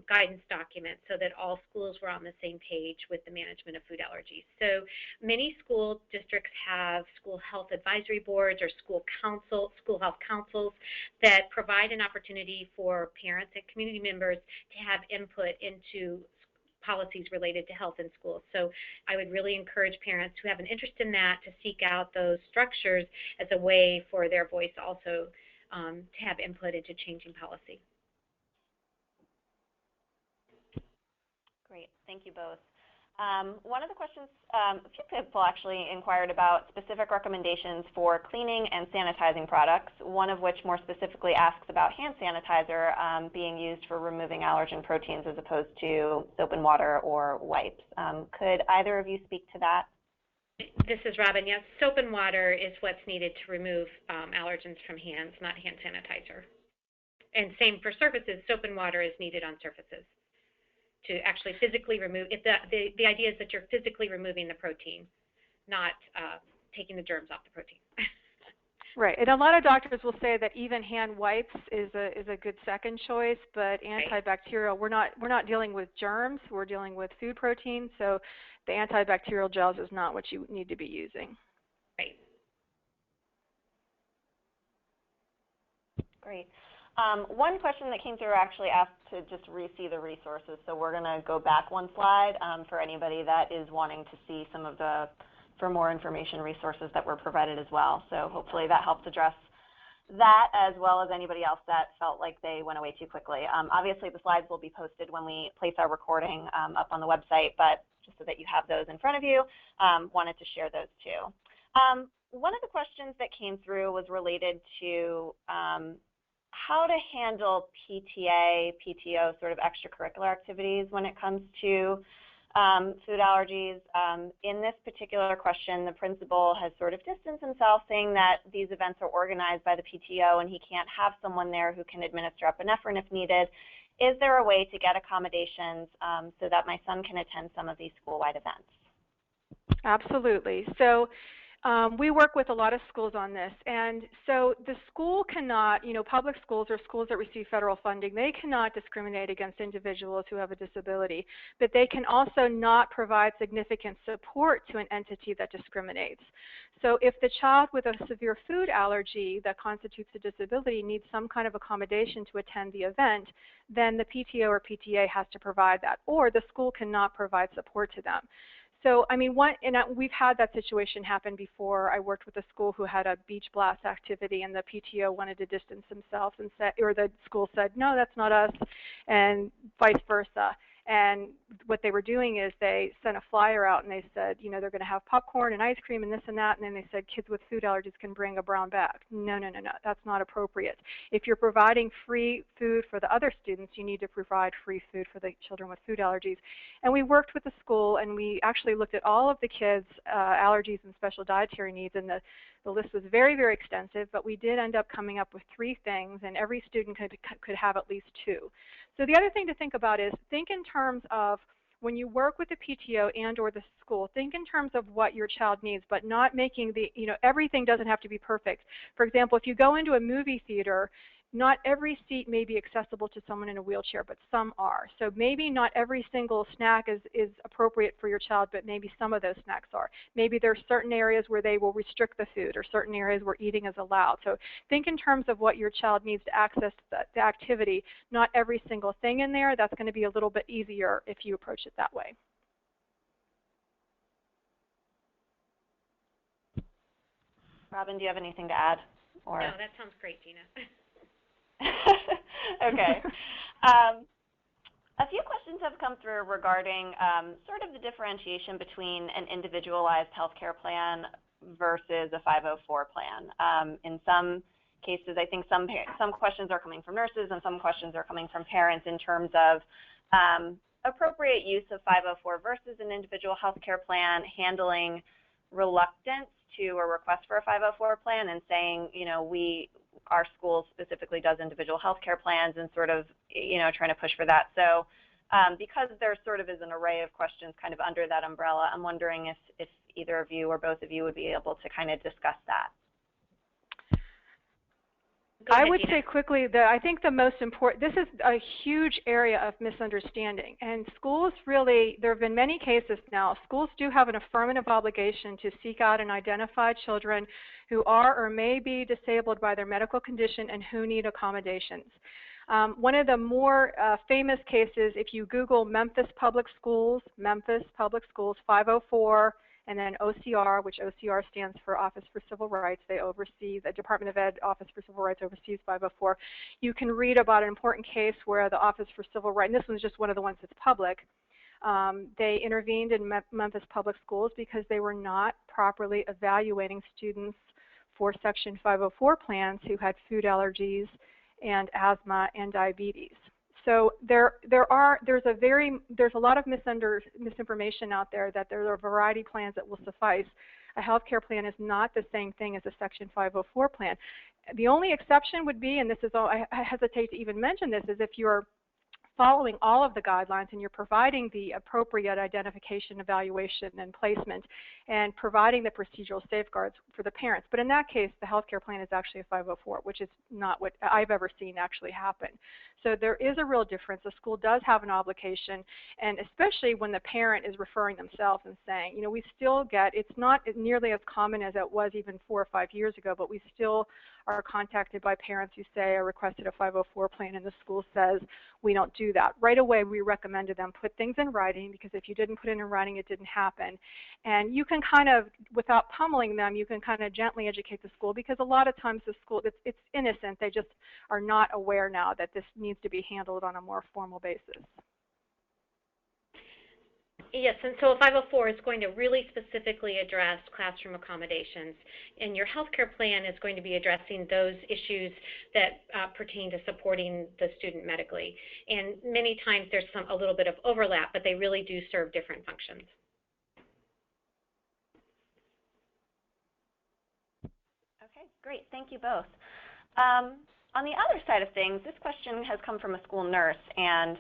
guidance document so that all schools were on the same page with the management of food allergies. So many school districts have school health advisory boards or school health councils that provide an opportunity for parents and community members to have input into policies related to health in schools. So I would really encourage parents who have an interest in that to seek out those structures as a way for their voice also to have input into changing policy. Great, thank you both. One of the questions, a few people actually inquired about specific recommendations for cleaning and sanitizing products, one of which more specifically asks about hand sanitizer being used for removing allergen proteins as opposed to soap and water or wipes. Could either of you speak to that? This is Robin. Yes, soap and water is what's needed to remove allergens from hands, not hand sanitizer. And same for surfaces, soap and water is needed on surfaces to actually physically remove. The idea is that you're physically removing the protein, not taking the germs off the protein. Right, and a lot of doctors will say that even hand wipes is a good second choice, but antibacterial, we're not dealing with germs, we're dealing with food protein, so the antibacterial gels is not what you need to be using. Right. Great. One question that came through actually asked to just re-see the resources, so we're going to go back one slide for anybody that is wanting to see some of the, for more information, resources that were provided as well. So hopefully that helps address that, as well as anybody else that felt like they went away too quickly. Obviously the slides will be posted when we place our recording up on the website, but just so that you have those in front of you, wanted to share those too. One of the questions that came through was related to how to handle PTA, PTO sort of extracurricular activities when it comes to food allergies. In this particular question, the principal has sort of distanced himself, saying that these events are organized by the PTO and he can't have someone there who can administer epinephrine if needed. Is there a way to get accommodations so that my son can attend some of these school-wide events? Absolutely. So we work with a lot of schools on this, and so the school cannot, public schools or schools that receive federal funding, they cannot discriminate against individuals who have a disability, but they can also not provide significant support to an entity that discriminates. So if the child with a severe food allergy that constitutes a disability needs some kind of accommodation to attend the event, then the PTO or PTA has to provide that, or the school cannot provide support to them. So, I mean, we've had that situation happen before. I worked with a school who had a beach blast activity, and the PTO wanted to distance themselves, and said, or the school said, no, that's not us, and vice versa. And what they were doing is they sent a flyer out and they said, you know, they're going to have popcorn and ice cream and this and that, and then they said kids with food allergies can bring a brown bag. No, no, no, no, that's not appropriate. If you're providing free food for the other students, you need to provide free food for the children with food allergies. And we worked with the school and we actually looked at all of the kids' allergies and special dietary needs, and the list was very, very extensive, but we did end up coming up with 3 things, and every student could have at least 2. So the other thing to think about is think in terms of when you work with the PTO and or the school, think in terms of what your child needs, but not making the, you know, everything doesn't have to be perfect. For example, if you go into a movie theater, not every seat may be accessible to someone in a wheelchair, but some are. So maybe not every single snack is appropriate for your child, but maybe some of those snacks are. Maybe there are certain areas where they will restrict the food or certain areas where eating is allowed. So think in terms of what your child needs to access the activity, not every single thing in there. That's going to be a little bit easier if you approach it that way. Robin, do you have anything to add? Or? No, that sounds great, Gina. Okay. A few questions have come through regarding sort of the differentiation between an individualized healthcare plan versus a 504 plan. In some cases, I think some questions are coming from nurses and some questions are coming from parents in terms of appropriate use of 504 versus an individual healthcare plan, handling reluctance to a request for a 504 plan and saying, you know, our school specifically does individual healthcare plans and sort of, you know, trying to push for that. So because there sort of is an array of questions kind of under that umbrella, I'm wondering if either of you or both of you would be able to kind of discuss that. I would say quickly that I think the most important, this is a huge area of misunderstanding. And schools really, there have been many cases now, schools do have an affirmative obligation to seek out and identify children who are or may be disabled by their medical condition and who need accommodations. One of the more famous cases, if you Google Memphis Public Schools 504, and then OCR, which OCR stands for Office for Civil Rights. They oversee, the Department of Ed Office for Civil Rights oversees 504. You can read about an important case where the Office for Civil Rights, and this one's just one of the ones that's public, they intervened in Memphis Public Schools because they were not properly evaluating students for Section 504 plans who had food allergies and asthma and diabetes. So there's a lot of misinformation out there that there are variety plans that will suffice. A healthcare plan is not the same thing as a Section 504 plan. The only exception would be, and this is all, I hesitate to even mention this, is if you're following all of the guidelines and you're providing the appropriate identification, evaluation, and placement, and providing the procedural safeguards for the parents. But in that case, the healthcare plan is actually a 504, which is not what I've ever seen actually happen. So there is a real difference. The school does have an obligation, and especially when the parent is referring themselves and saying, you know, we still get, it's not nearly as common as it was even 4 or 5 years ago, but we still are contacted by parents who say I requested a 504 plan and the school says we don't do that. Right away we recommend to them put things in writing, because if you didn't put it in writing it didn't happen. And you can kind of, without pummeling them, you can kind of gently educate the school, because a lot of times the school, it's innocent, they just are not aware now that this needs to be handled on a more formal basis. Yes, and so a 504 is going to really specifically address classroom accommodations, and your healthcare plan is going to be addressing those issues that pertain to supporting the student medically. And many times there's a little bit of overlap, but they really do serve different functions. Okay, great. Thank you both. On the other side of things, this question has come from a school nurse and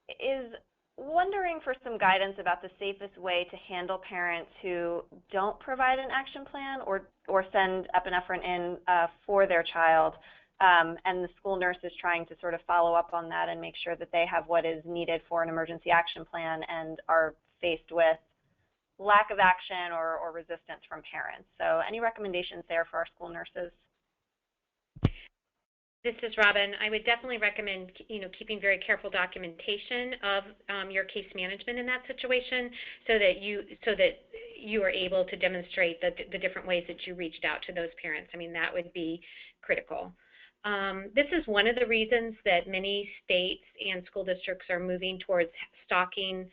is wondering for some guidance about the safest way to handle parents who don't provide an action plan or send epinephrine in for their child, and the school nurse is trying to sort of follow up on that and make sure that they have what is needed for an emergency action plan and are faced with lack of action or resistance from parents. So any recommendations there for our school nurses? This is Robin. I would definitely recommend, keeping very careful documentation of your case management in that situation, so that you are able to demonstrate the different ways that you reached out to those parents. I mean, that would be critical. This is one of the reasons that many states and school districts are moving towards stocking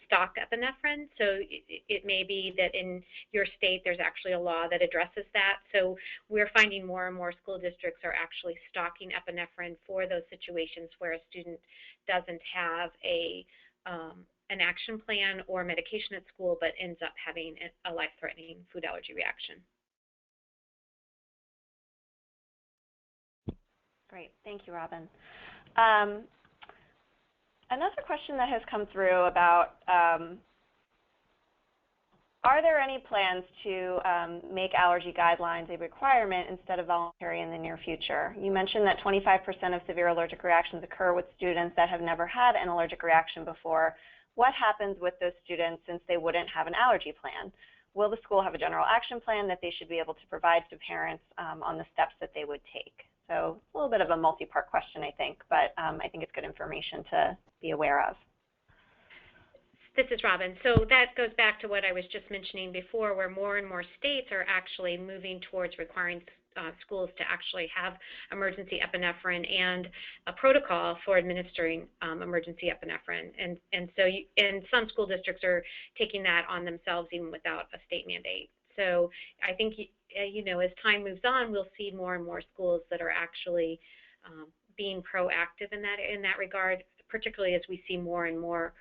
stock epinephrine. So it may be that in your state there's actually a law that addresses that. So we're finding more and more school districts are actually stocking epinephrine for those situations where a student doesn't have an action plan or medication at school, but ends up having a life-threatening food allergy reaction. Great, thank you, Robin. Another question that has come through about are there any plans to make allergy guidelines a requirement instead of voluntary in the near future? You mentioned that 25% of severe allergic reactions occur with students that have never had an allergic reaction before. What happens with those students since they wouldn't have an allergy plan? Will the school have a general action plan that they should be able to provide to parents on the steps that they would take? So a little bit of a multi-part question, I think, but I think it's good information to be aware of. This is Robin. So that goes back to what I was just mentioning before, where more and more states are actually moving towards requiring schools to actually have emergency epinephrine and a protocol for administering emergency epinephrine. And some school districts are taking that on themselves even without a state mandate. So I think, as time moves on, we'll see more and more schools that are actually being proactive in that regard, particularly as we see more and more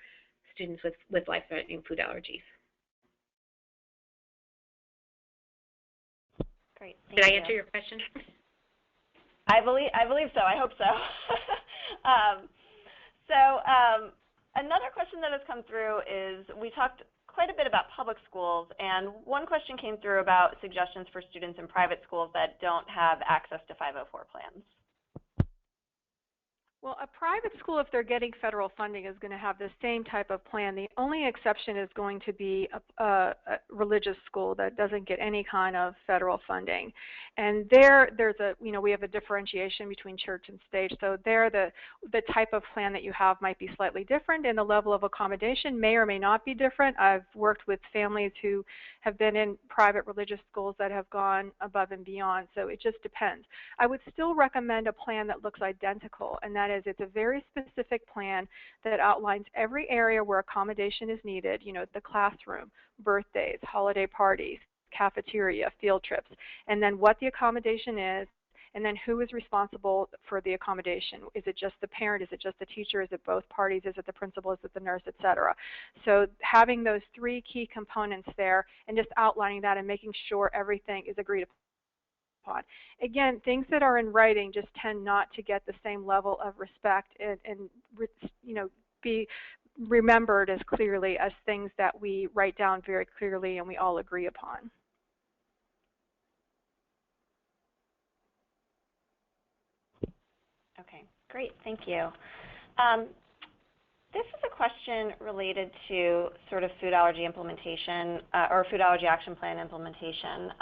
students with life-threatening food allergies. Great. Did I answer your question? I believe so. I hope so. Another question that has come through is we talked quite a bit about public schools, and one question came through about suggestions for students in private schools that don't have access to 504 plans. Well, a private school, if they're getting federal funding, is going to have the same type of plan. The only exception is going to be a religious school that doesn't get any kind of federal funding. And there's a, we have a differentiation between church and state. So there, the type of plan that you have might be slightly different, and the level of accommodation may or may not be different. I've worked with families who have been in private religious schools that have gone above and beyond. So it just depends. I would still recommend a plan that looks identical, and that is it's a very specific plan that outlines every area where accommodation is needed, the classroom, birthdays, holiday parties, cafeteria, field trips, and then what the accommodation is, and then who is responsible for the accommodation. Is it just the parent? Is it just the teacher? Is it both parties? Is it the principal? Is it the nurse, etc.? So having those three key components there and just outlining that and making sure everything is agreed upon. Again, things that are in writing just tend not to get the same level of respect and be remembered as clearly as things that we write down very clearly and we all agree upon. Okay, great, thank you. This is a question related to sort of food allergy implementation or food allergy action plan implementation.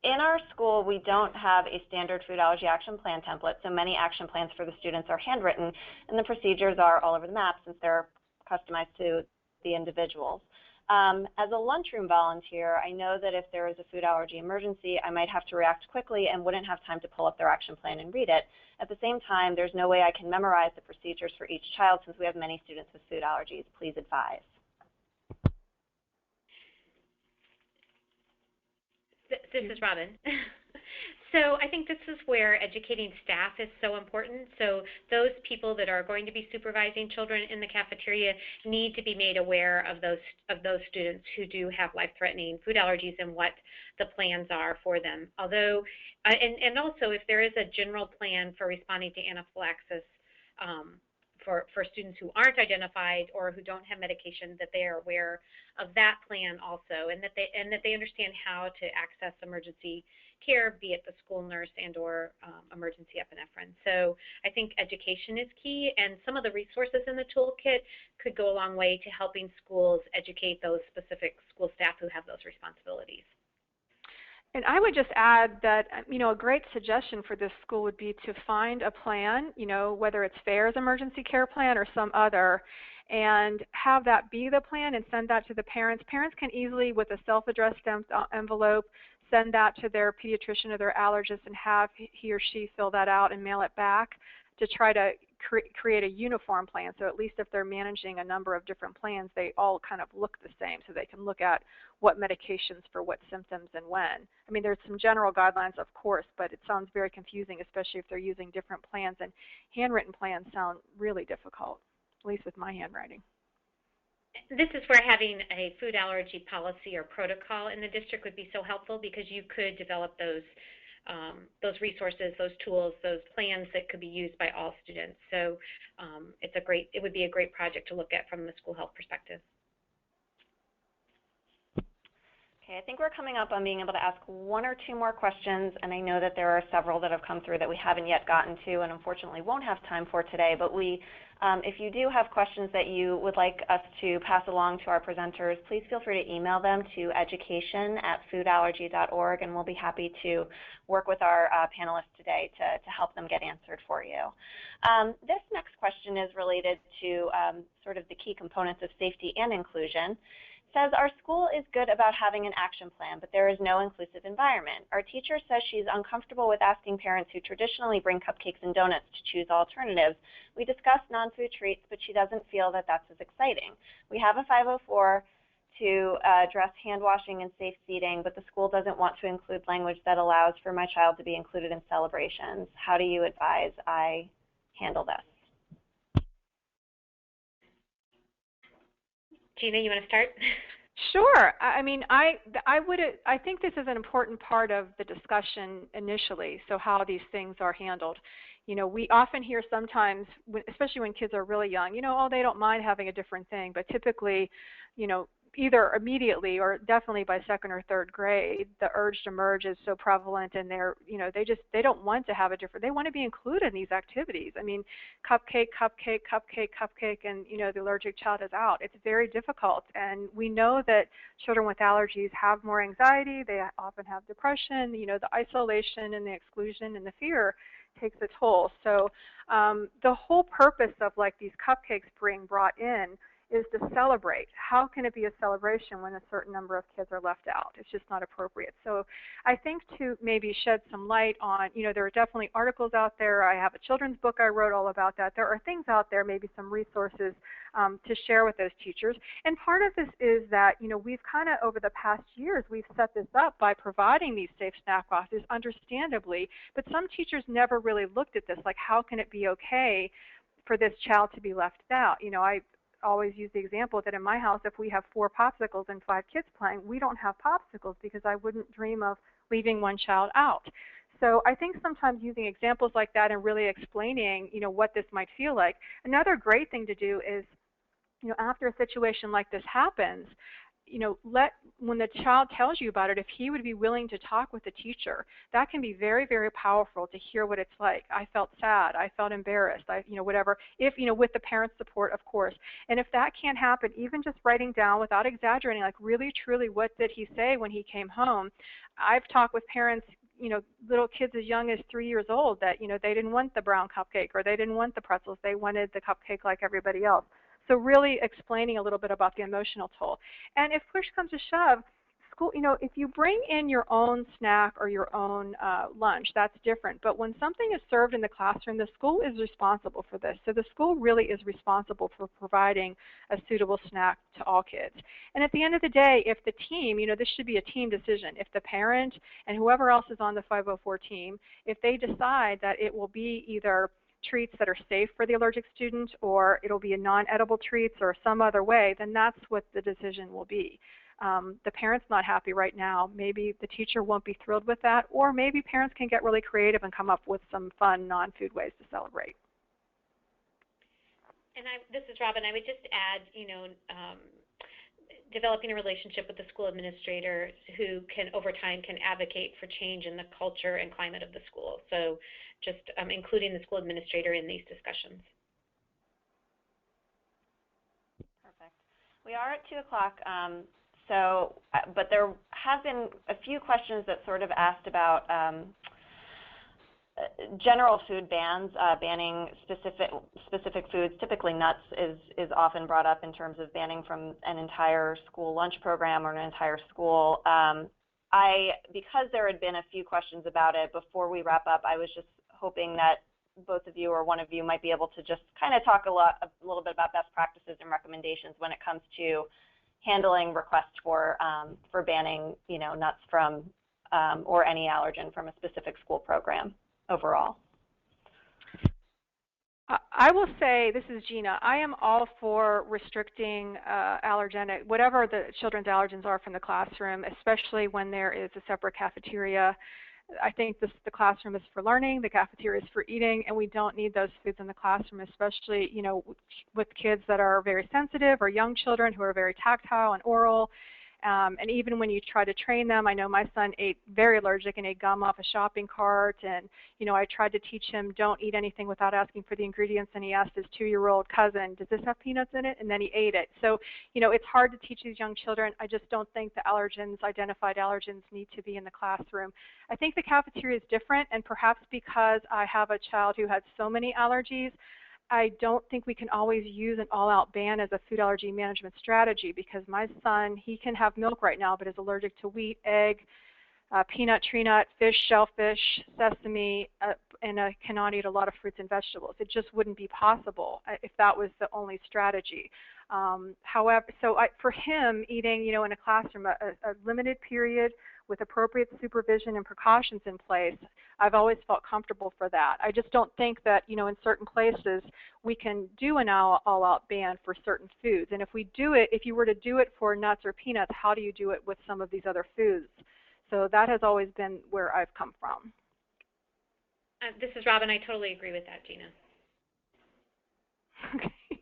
In our school, we don't have a standard food allergy action plan template, so many action plans for the students are handwritten, and the procedures are all over the map since they're customized to the individuals. As a lunchroom volunteer, I know that if there is a food allergy emergency, I might have to react quickly and wouldn't have time to pull up their action plan and read it. At the same time, there's no way I can memorize the procedures for each child since we have many students with food allergies. Please advise. This is Robin. So I think this is where educating staff is so important. So those people that are going to be supervising children in the cafeteria need to be made aware of those students who do have life-threatening food allergies and what the plans are for them. Although, and also if there is a general plan for responding to anaphylaxis for students who aren't identified or who don't have medication, that they are aware of that plan also, and that they understand how to access emergency care, be it the school nurse and or emergency epinephrine. So I think education is key, and some of the resources in the toolkit could go a long way to helping schools educate those specific school staff who have those responsibilities. And I would just add that, a great suggestion for this school would be to find a plan, whether it's FAIR's emergency care plan or some other, and have that be the plan and send that to the parents. Parents can easily, with a self-addressed stamped envelope, send that to their pediatrician or their allergist and have he or she fill that out and mail it back to try to create a uniform plan. So at least if they're managing a number of different plans, they all kind of look the same, so they can look at what medications for what symptoms and when. I mean, there's some general guidelines, of course, but it sounds very confusing, especially if they're using different plans, and handwritten plans sound really difficult, at least with my handwriting. This is where having a food allergy policy or protocol in the district would be so helpful, because you could develop those resources, those tools, those plans that could be used by all students. So it would be a great project to look at from the school health perspective. Okay, I think we're coming up on being able to ask one or two more questions, and I know that there are several that have come through that we haven't yet gotten to and unfortunately won't have time for today, but if you do have questions that you would like us to pass along to our presenters, please feel free to email them to education@foodallergy.org, and we'll be happy to work with our panelists today to help them get answered for you. This next question is related to sort of the key components of safety and inclusion. Says, our school is good about having an action plan, but there is no inclusive environment. Our teacher says she's uncomfortable with asking parents who traditionally bring cupcakes and donuts to choose alternatives. We discussed non-food treats, but she doesn't feel that that's as exciting. We have a 504 to address hand washing and safe seating, but the school doesn't want to include language that allows for my child to be included in celebrations. How do you advise I handle this? Gina, you want to start? Sure. I mean, I think this is an important part of the discussion initially, so how these things are handled. You know, we often hear sometimes, especially when kids are really young, you know, oh, they don't mind having a different thing, but typically, you know, either immediately or definitely by second or third grade, the urge to merge is so prevalent, and they're, you know, they don't want to have a different, they want to be included in these activities. I mean, cupcake, cupcake, cupcake, cupcake, and, you know, the allergic child is out. It's very difficult, and we know that children with allergies have more anxiety, they often have depression, you know, the isolation and the exclusion and the fear takes a toll. So the whole purpose of like these cupcakes being brought in is to celebrate. How can it be a celebration when a certain number of kids are left out? It's just not appropriate. So I think to maybe shed some light on, you know, there are definitely articles out there. I have a children's book I wrote all about that. There are things out there, maybe some resources to share with those teachers. And part of this is that, you know, we've kind of over the past years, we've set this up by providing these safe snack boxes, understandably, but some teachers never really looked at this, like how can it be okay for this child to be left out? You know, I always use the example that in my house, if we have 4 popsicles and 5 kids playing, we don't have popsicles because I wouldn't dream of leaving one child out. So I think sometimes using examples like that and really explaining, you know, what this might feel like. Another great thing to do is, you know, after a situation like this happens, you know, when the child tells you about it, if he would be willing to talk with the teacher, that can be very, very powerful to hear what it's like. I felt sad, I felt embarrassed, you know, whatever, if, you know, with the parent's support, of course. And if that can't happen, even just writing down without exaggerating, like really, truly, what did he say when he came home? I've talked with parents, you know, little kids as young as 3 years old that, you know, they didn't want the brown cupcake or they didn't want the pretzels, they wanted the cupcake like everybody else. So really explaining a little bit about the emotional toll. And if push comes to shove, school, you know, if you bring in your own snack or your own lunch, that's different. But when something is served in the classroom, the school is responsible for this. So the school really is responsible for providing a suitable snack to all kids. And at the end of the day, if the team, you know, this should be a team decision. If the parent and whoever else is on the 504 team, if they decide that it will be either treats that are safe for the allergic student or it'll be a non-edible treats or some other way, then that's what the decision will be. The parent's not happy right now. Maybe the teacher won't be thrilled with that, or maybe parents can get really creative and come up with some fun non-food ways to celebrate. And this is Robin. I would just add, you know, developing a relationship with the school administrator who can, over time, can advocate for change in the culture and climate of the school. So just including the school administrator in these discussions. Perfect. We are at 2 o'clock, but there have been a few questions that sort of asked about general food bans, banning specific foods. Typically nuts is often brought up in terms of banning from an entire school lunch program or an entire school. because there had been a few questions about it before we wrap up, I was just hoping that both of you or one of you might be able to just kind of talk a little bit about best practices and recommendations when it comes to handling requests for banning, nuts from or any allergen from a specific school program overall. I will say, this is Gina, I am all for restricting allergenic, whatever the children's allergens are from the classroom, especially when there is a separate cafeteria. I think the classroom is for learning, the cafeteria is for eating, and we don't need those foods in the classroom, especially, with kids that are very sensitive or young children who are very tactile and oral. And even when you try to train them, I know my son ate very allergic and ate gum off a shopping cart, and I tried to teach him don't eat anything without asking for the ingredients, and he asked his 2-year-old cousin, does this have peanuts in it? And then he ate it. So it's hard to teach these young children. I just don't think the identified allergens need to be in the classroom. I think the cafeteria is different, and perhaps because I have a child who has so many allergies, I don't think we can always use an all-out ban as a food allergy management strategy, because my son, he can have milk right now but is allergic to wheat, egg, peanut, tree nut, fish, shellfish, sesame, and cannot eat a lot of fruits and vegetables. It just wouldn't be possible if that was the only strategy. However, for him, eating in a classroom, a limited period with appropriate supervision and precautions in place, I've always felt comfortable for that. I just don't think that in certain places we can do an all-out ban for certain foods. And if you were to do it for nuts or peanuts, how do you do it with some of these other foods? So that has always been where I've come from. This is Robin. I totally agree with that, Gina. Okay.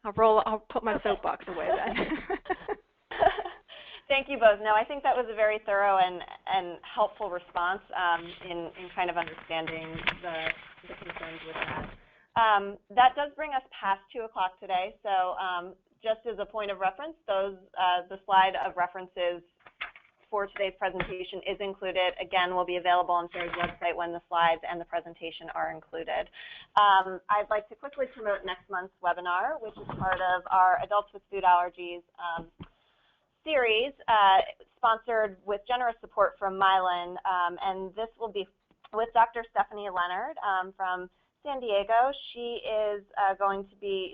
I'll put my soapbox away then. Thank you both. No, I think that was a very thorough and helpful response in kind of understanding the concerns with that. That does bring us past 2 o'clock today. So just as a point of reference, the slide of references for today's presentation is included. Again, will be available on FAIR's website when the slides and the presentation are included. I'd like to quickly promote next month's webinar, which is part of our Adults with Food Allergies series, sponsored with generous support from Mylan, and this will be with Dr. Stephanie Leonard from San Diego. She is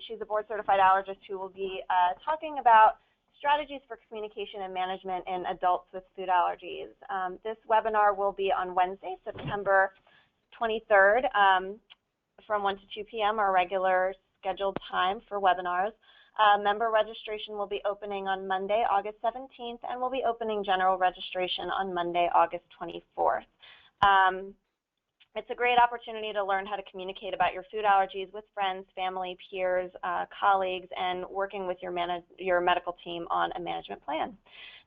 she's a board-certified allergist who will be talking about strategies for communication and management in adults with food allergies. This webinar will be on Wednesday, September 23rd, from 1 to 2 p.m., our regular scheduled time for webinars. Member registration will be opening on Monday, August 17th, and we'll be opening general registration on Monday, August 24th. It's a great opportunity to learn how to communicate about your food allergies with friends, family, peers, colleagues, and working with your medical team on a management plan.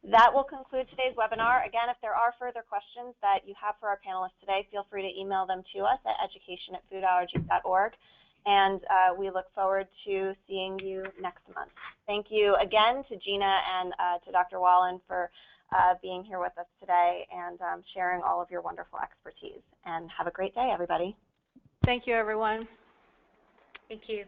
That will conclude today's webinar. Again, if there are further questions that you have for our panelists today, feel free to email them to us at education@foodallergies.org. And we look forward to seeing you next month. Thank you again to Gina and to Dr. Wallin for being here with us today and sharing all of your wonderful expertise. And have a great day, everybody. Thank you, everyone. Thank you.